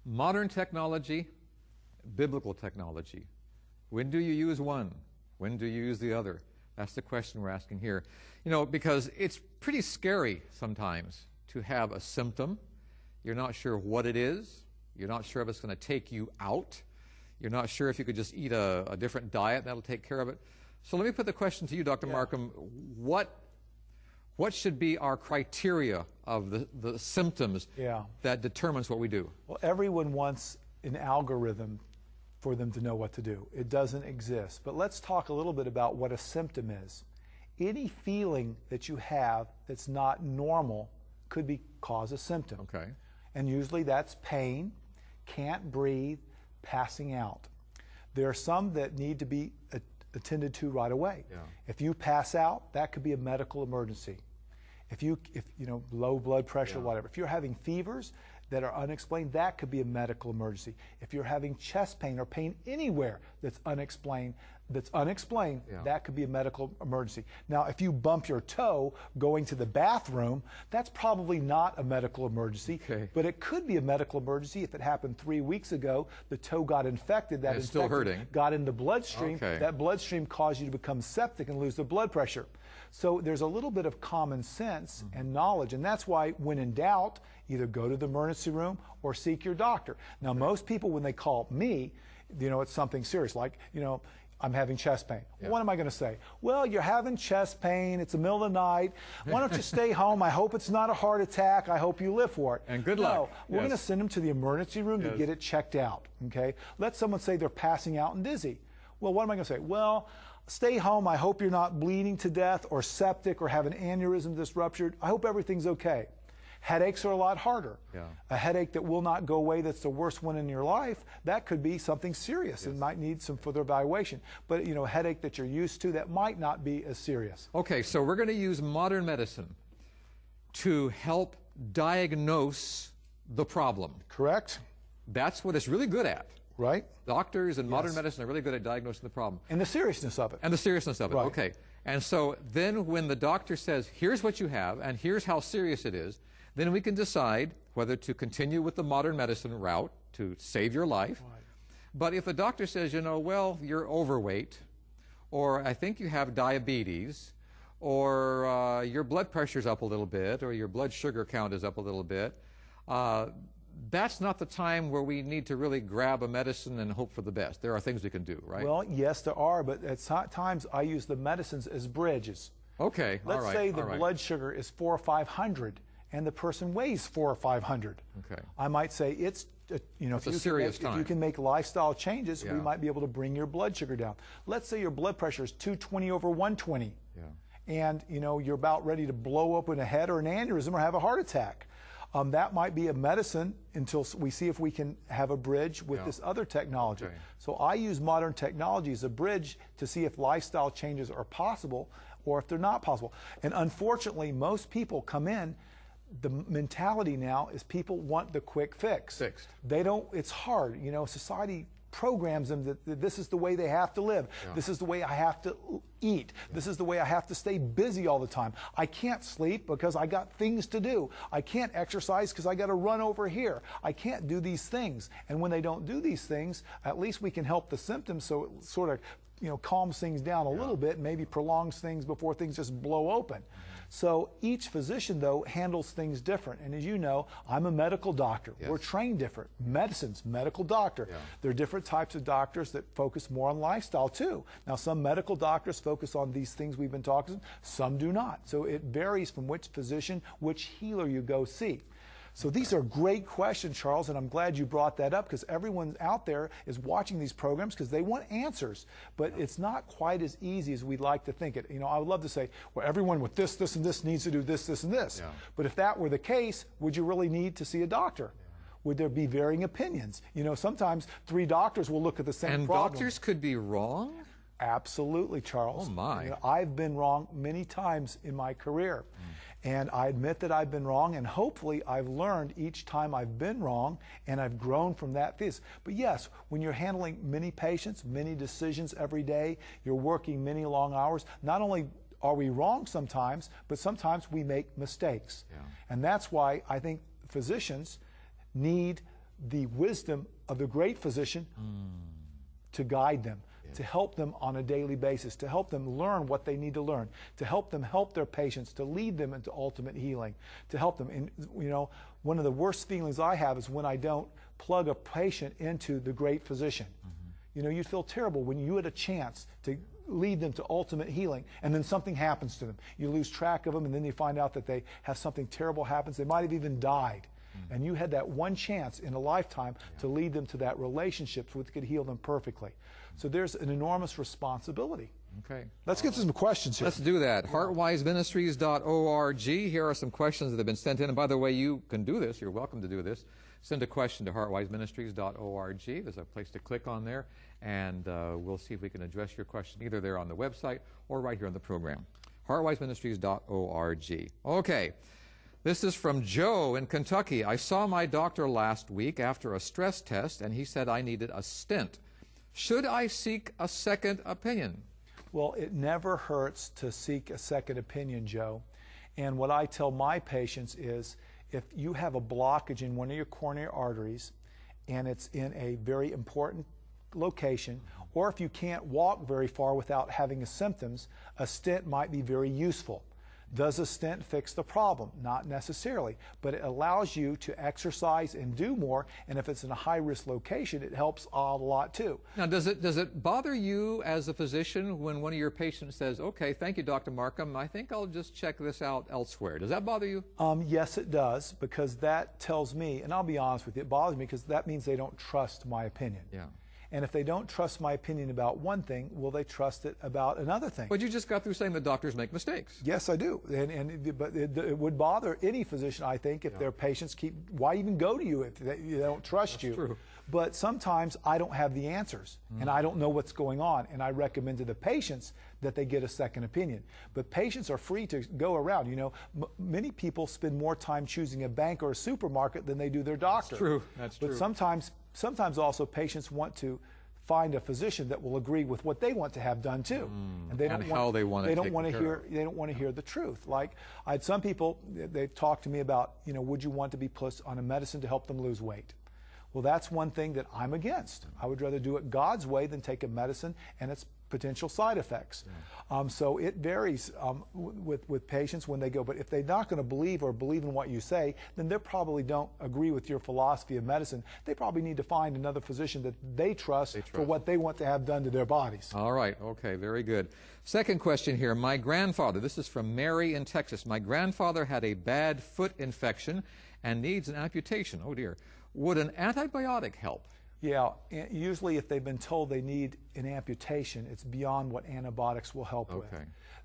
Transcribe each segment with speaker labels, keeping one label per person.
Speaker 1: Modern technology, biblical technology. When do you use one? When do you use the other? That's the question we're asking here. You know, because it's pretty scary sometimes to have a symptom. You're not sure what it is. You're not sure if it's going to take you out. You're not sure if you could just eat a different diet that'll take care of it. So let me put the question to you, Dr. Markham. What should be our criteria of the symptoms that determines what we do?
Speaker 2: Well, everyone wants an algorithm for them to know what to do. It doesn't exist. But let's talk a little bit about what a symptom is. Any feeling that you have that's not normal could cause a symptom.
Speaker 1: Okay.
Speaker 2: And usually that's pain, can't breathe, passing out. There are some that need to be attended to right away.
Speaker 1: Yeah.
Speaker 2: If you pass out, that could be a medical emergency. If you know, low blood pressure, whatever. If you're having fevers that are unexplained, that could be a medical emergency. If you're having chest pain or pain anywhere that's unexplained, that could be a medical emergency. Now, if you bump your toe going to the bathroom, that's probably not a medical emergency, but it could be a medical emergency if it happened 3 weeks ago, the toe got infected, that
Speaker 1: still hurting,
Speaker 2: got in the bloodstream, that bloodstream caused you to become septic and lose the blood pressure. So there's a little bit of common sense and knowledge, and that's why when in doubt, either go to the emergency room or seek your doctor. Now, most people, when they call me, you know, it's something serious, like, you know, I'm having chest pain. What am I going to say? Well, you're having chest pain. It's the middle of the night. Why don't you stay home? I hope it's not a heart attack. I hope you live for it.
Speaker 1: And good luck.
Speaker 2: No, we're going to send them to the emergency room to get it checked out. Okay? Let someone say they're passing out and dizzy. Well, what am I going to say? Well, stay home. I hope you're not bleeding to death or septic or have an aneurysm that's ruptured. I hope everything's okay. Headaches are a lot harder. A headache that will not go away, that's the worst one in your life, that could be something serious and might need some further evaluation. But, you know, a headache that you're used to, that might not be as serious.
Speaker 1: Okay, so we're going to use modern medicine to help diagnose the problem.
Speaker 2: Correct.
Speaker 1: That's what it's really good at.
Speaker 2: Right.
Speaker 1: Doctors and modern medicine are really good at diagnosing the problem.
Speaker 2: And the seriousness of it.
Speaker 1: And the seriousness of it, okay. And so then when the doctor says, here's what you have, and here's how serious it is, then we can decide whether to continue with the modern medicine route to save your life. But if the doctor says, you know, well, you're overweight, or I think you have diabetes, or your blood pressure's up a little bit, or your blood sugar count is up a little bit, that's not the time where we need to really grab a medicine and hope for the best. There are things we can do, right?
Speaker 2: Well, yes, there are, but at times I use the medicines as bridges.
Speaker 1: Okay,
Speaker 2: Let's say the blood sugar is 400 or 500, and the person weighs 400 or 500.
Speaker 1: Okay.
Speaker 2: I might say it's, you know, if you can make lifestyle changes, we might be able to bring your blood sugar down. Let's say your blood pressure is 220 over 120, and you know you're about ready to blow open a head or an aneurysm or have a heart attack. That might be a medicine until we see if we can have a bridge with this other technology. So I use modern technology as a bridge to see if lifestyle changes are possible or if they're not possible. And unfortunately, most people come in, the mentality now is people want the quick fix. They don't, it's hard, you know, society programs them that this is the way they have to live. This is the way I have to eat. This is the way I have to stay busy all the time. I can't sleep because I got things to do. I can't exercise because I got to run over here. I can't do these things. And when they don't do these things, at least we can help the symptoms so it sort of, you know, calms things down a little bit, maybe prolongs things before things just blow open. So each physician, though, handles things different. And as you know, I'm a medical doctor. We're trained different. Medicine's medical doctor. There are different types of doctors that focus more on lifestyle, too. Now, some medical doctors focus on these things we've been talking about. Some do not. So it varies from which physician, which healer you go see. So these are great questions, Charles, and I'm glad you brought that up because everyone out there is watching these programs because they want answers. But it's not quite as easy as we'd like to think it. You know, I would love to say, well, everyone with this, this, and this needs to do this, this, and this. But if that were the case, would you really need to see a doctor? Would there be varying opinions? You know, sometimes 3 doctors will look at the same problem.
Speaker 1: And doctors could be wrong?
Speaker 2: Absolutely, Charles.
Speaker 1: Oh, my.
Speaker 2: You know, I've been wrong many times in my career. And I admit that I've been wrong, and hopefully I've learned each time I've been wrong, and I've grown from that. But yes, when you're handling many patients, many decisions every day, you're working many long hours, not only are we wrong sometimes, but sometimes we make mistakes. And that's why I think physicians need the wisdom of the great physician to guide them, to help them on a daily basis, to help them learn what they need to learn, to help them help their patients, to lead them into ultimate healing, to help them. And, you know, one of the worst feelings I have is when I don't plug a patient into the great physician. You know, you feel terrible when you had a chance to lead them to ultimate healing, and then something happens to them. You lose track of them, and then you find out that they have something terrible happens. They might have even died. And you had that one chance in a lifetime to lead them to that relationship which could heal them perfectly. So there's an enormous responsibility.
Speaker 1: Okay.
Speaker 2: Let's get to some questions here.
Speaker 1: Let's do that. HeartWiseMinistries.org. Here are some questions that have been sent in. And by the way, you can do this. You're welcome to do this. Send a question to HeartWiseMinistries.org. There's a place to click on there, and we'll see if we can address your question either there on the website or right here on the program. HeartWiseMinistries.org. Okay. This is from Joe in Kentucky. I saw my doctor last week after a stress test, and he said I needed a stent. Should I seek a second opinion?
Speaker 2: Well, it never hurts to seek a second opinion, Joe. And what I tell my patients is, if you have a blockage in one of your coronary arteries, and it's in a very important location, or if you can't walk very far without having symptoms, a stent might be very useful. Does a stent fix the problem? Not necessarily, but it allows you to exercise and do more, and if it's in a high-risk location, it helps a lot too.
Speaker 1: Now, does it bother you as a physician when one of your patients says, okay, thank you, Dr. Markham, I think I'll just check this out elsewhere? Does that bother you?
Speaker 2: Yes, it does, because that tells me, and I'll be honest with you, it bothers me because that means they don't trust my opinion.
Speaker 1: Yeah.
Speaker 2: And if they don't trust my opinion about one thing, will they trust it about another thing?
Speaker 1: But you just got through saying that doctors make mistakes.
Speaker 2: Yes, I do. But it would bother any physician, I think, if their patients why even go to you if they don't trust you?
Speaker 1: That's true.
Speaker 2: But sometimes I don't have the answers, and I don't know what's going on, and I recommend to the patients that they get a second opinion. But patients are free to go around. You know, many people spend more time choosing a bank or a supermarket than they do their doctor.
Speaker 1: That's true. That's true.
Speaker 2: But sometimes also patients want to find a physician that will agree with what they want to have done too, and they don't want to hear the truth. Like, I had some people, they talked to me about, you know, would you want to be put on a medicine to help them lose weight? Well, that's one thing that I'm against. I would rather do it God's way than take a medicine and its potential side effects. So it varies with patients when they go. But if they're not going to believe in what you say, then they probably don't agree with your philosophy of medicine. They probably need to find another physician that they trust for what they want to have done to their bodies.
Speaker 1: All right. Okay. Very good. Second question here. My grandfather, this is from Mary in Texas. My grandfather had a bad foot infection and needs an amputation. Oh, dear. Would an antibiotic help?
Speaker 2: Yeah, usually if they've been told they need an amputation, it's beyond what antibiotics will help with.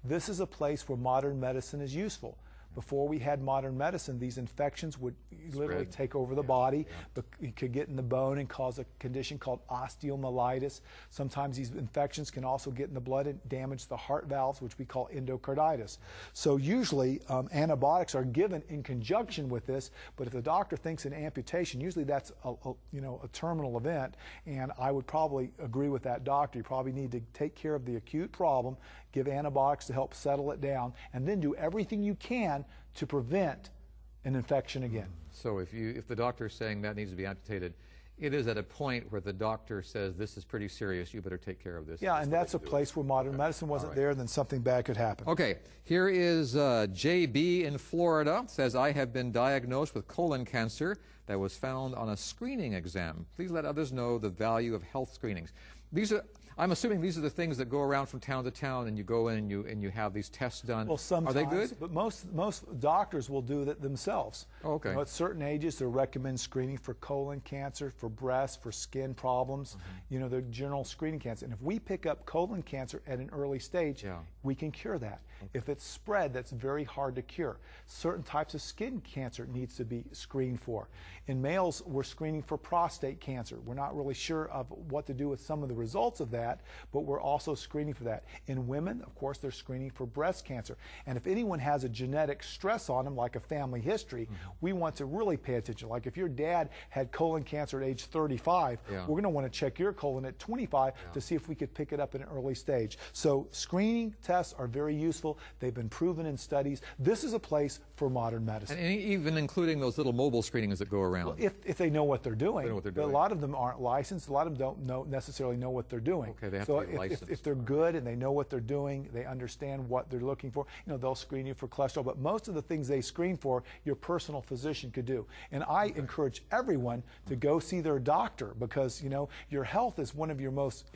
Speaker 2: This is a place where modern medicine is useful. Before we had modern medicine, these infections would literally take over the body, but it could get in the bone and cause a condition called osteomyelitis. Sometimes these infections can also get in the blood and damage the heart valves, which we call endocarditis. So usually antibiotics are given in conjunction with this, but if the doctor thinks an amputation, usually that's a terminal event, and I would probably agree with that doctor. You probably need to take care of the acute problem, give antibiotics to help settle it down, and then do everything you can to prevent an infection again.
Speaker 1: So if the doctor is saying that needs to be amputated, it is at a point where the doctor says this is pretty serious, you better take care of this.
Speaker 2: Yeah, and that's a place where modern medicine wasn't there, then something bad could happen.
Speaker 1: Okay, here is JB in Florida, says, I have been diagnosed with colon cancer that was found on a screening exam. Please let others know the value of health screenings. I'm assuming these are the things that go around from town to town, and you go in and you have these tests done.
Speaker 2: Well, sometimes,
Speaker 1: are they good?
Speaker 2: But most doctors will do that themselves.
Speaker 1: Oh, okay.
Speaker 2: You know, at certain ages, they'll recommend screening for colon cancer, for breast, for skin problems. You know, the general screening cancer. And if we pick up colon cancer at an early stage, we can cure that. If it's spread, that's very hard to cure. Certain types of skin cancer needs to be screened for. In males, we're screening for prostate cancer. We're not really sure of what to do with some of the results of that, but we're also screening for that. In women, of course, they're screening for breast cancer. And if anyone has a genetic stress on them, like a family history, we want to really pay attention. Like if your dad had colon cancer at age 35, we're going to want to check your colon at 25 to see if we could pick it up in an early stage. So screening tests are very useful. They've been proven in studies. This is a place for modern medicine.
Speaker 1: And even including those little mobile screenings that go around.
Speaker 2: Well, if they know what they're doing.
Speaker 1: They know what they're
Speaker 2: but
Speaker 1: doing.
Speaker 2: a lot of them aren't licensed. A lot of them don't necessarily know what they're doing.
Speaker 1: Okay, they have
Speaker 2: so
Speaker 1: to be licensed.
Speaker 2: if they're good and they know what they're doing, they understand what they're looking for, you know, they'll screen you for cholesterol. But most of the things they screen for, your personal physician could do. And I encourage everyone to go see their doctor because, you know, your health is one of your most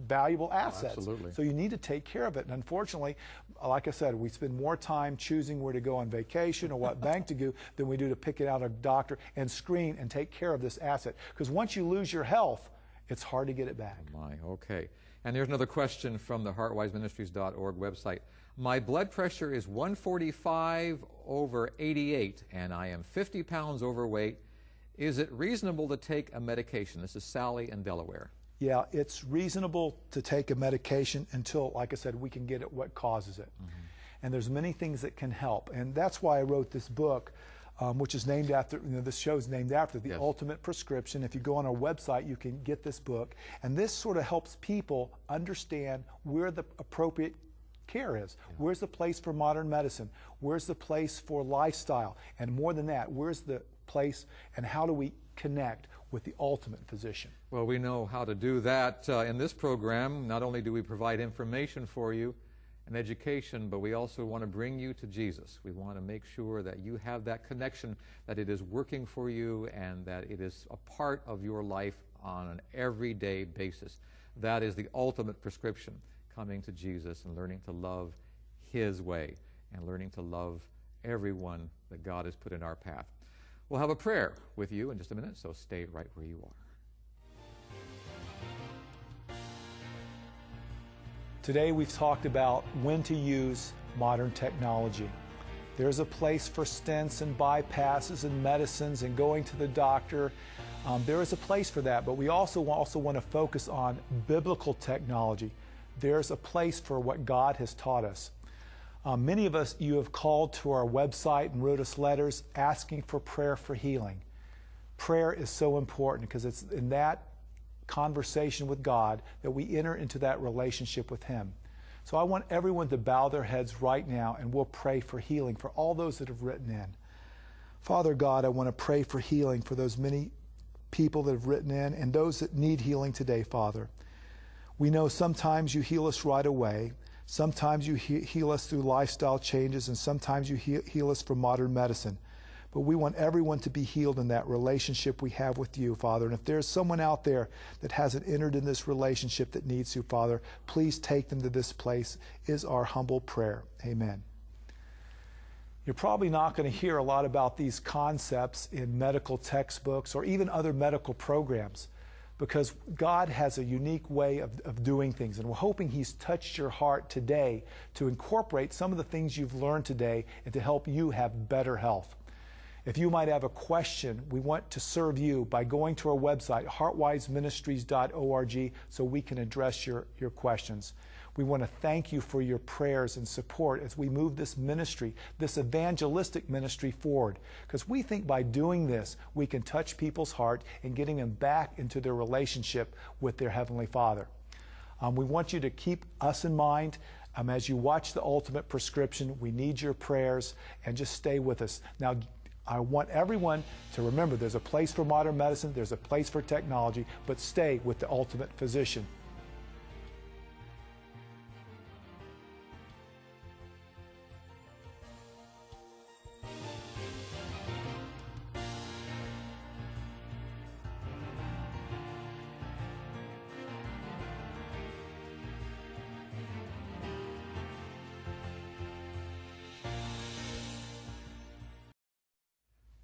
Speaker 2: valuable assets.
Speaker 1: Absolutely.
Speaker 2: So you need to take care of it. And unfortunately, like I said, we spend more time choosing where to go on vacation or what bank to go than we do to pick it out a doctor and screen and take care of this asset. Because once you lose your health, it's hard to get it back.
Speaker 1: Oh my, okay. And here's another question from the heartwiseministries.org website. My blood pressure is 145/88, and I am 50 pounds overweight. Is it reasonable to take a medication? This is Sally in Delaware.
Speaker 2: Yeah, it's reasonable to take a medication until, like I said, we can get at what causes it. And there's many things that can help. And that's why I wrote this book, which is named after, you know, this show is named after The Ultimate Prescription. If you go on our website, you can get this book. And this sort of helps people understand where the appropriate care is. Where's the place for modern medicine? Where's the place for lifestyle? And more than that, where's the place and how do we connect with the ultimate physician?
Speaker 1: Well, we know how to do that in this program. Not only do we provide information for you and education, but we also want to bring you to Jesus. We want to make sure that you have that connection, that it is working for you and that it is a part of your life on an everyday basis. That is the ultimate prescription, coming to Jesus and learning to love His way and learning to love everyone that God has put in our path. We'll have a prayer with you in just a minute, so stay right where you are.
Speaker 2: Today we've talked about when to use modern technology. There's a place for stents and bypasses and medicines and going to the doctor. There is a place for that, but we also want to focus on biblical technology. There's a place for what God has taught us. Many of us, you have called to our website and wrote us letters asking for prayer for healing. Prayer is so important because it's in that conversation with God that we enter into that relationship with Him. So I want everyone to bow their heads right now and we'll pray for healing for all those that have written in. Father God, I want to pray for healing for those many people that have written in and those that need healing today, Father. We know sometimes you heal us right away. Sometimes you heal us through lifestyle changes, and sometimes you heal us from modern medicine. But we want everyone to be healed in that relationship we have with you, Father. And if there's someone out there that hasn't entered in this relationship that needs to, Father, please take them to this place, is our humble prayer. Amen. You're probably not going to hear a lot about these concepts in medical textbooks or even other medical programs, because God has a unique way of doing things. And we're hoping He's touched your heart today to incorporate some of the things you've learned today and to help you have better health. If you might have a question, we want to serve you by going to our website, heartwiseministries.org, so we can address your questions. We want to thank you for your prayers and support as we move this ministry, this evangelistic ministry forward. Because we think by doing this, we can touch people's heart and getting them back into their relationship with their Heavenly Father. We want you to keep us in mind as you watch The Ultimate Prescription. We need your prayers, and just stay with us. Now, I want everyone to remember there's a place for modern medicine, there's a place for technology, but stay with the ultimate physician.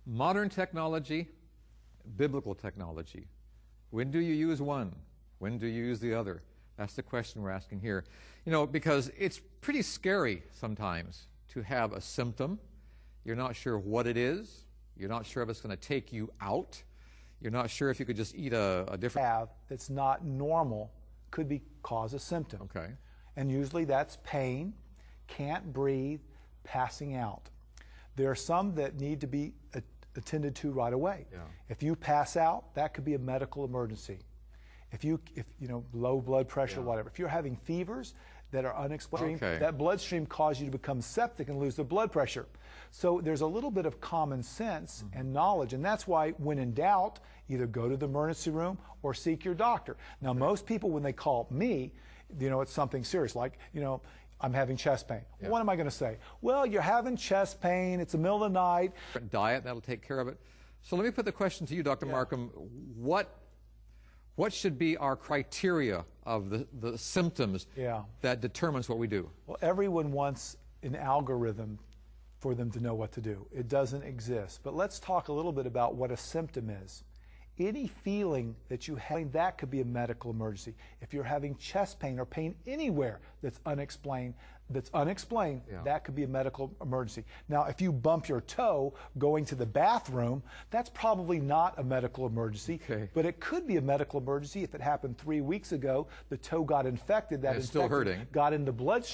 Speaker 1: Modern technology, biblical technology. When do you use one? When do you use the other? That's the question we're asking here. You know, because it's pretty scary sometimes to have a symptom. You're not sure what it is. You're not sure if it's going to take you out. You're not sure if you could just eat a different...
Speaker 2: That's not normal could cause a symptom.
Speaker 1: Okay.
Speaker 2: And usually that's pain, can't breathe, passing out. There are some that need to be attended to right away.
Speaker 1: Yeah.
Speaker 2: If you pass out, that could be a medical emergency. If you know, low blood pressure, whatever. If you're having fevers that are unexplained, that bloodstream causes you to become septic and lose the blood pressure. So there's a little bit of common sense and knowledge, and that's why when in doubt, either go to the emergency room or seek your doctor. Now, most people, when they call me, you know, it's something serious, like, you know, I'm having chest pain. Well, what am I going to say? Well, you're having chest pain, it's the middle of the night.
Speaker 1: Diet, that'll take care of it. So let me put the question to you, Dr. Markham. What should be our criteria of the symptoms that determines what we do?
Speaker 2: Well, everyone wants an algorithm for them to know what to do. It doesn't exist. But let's talk a little bit about what a symptom is. Any feeling that you have, that could be a medical emergency. If you're having chest pain or pain anywhere that's unexplained, that could be a medical emergency. Now, if you bump your toe going to the bathroom, that's probably not a medical emergency, but it could be a medical emergency if it happened 3 weeks ago, the toe got infected, that
Speaker 1: infection
Speaker 2: got in the bloodstream.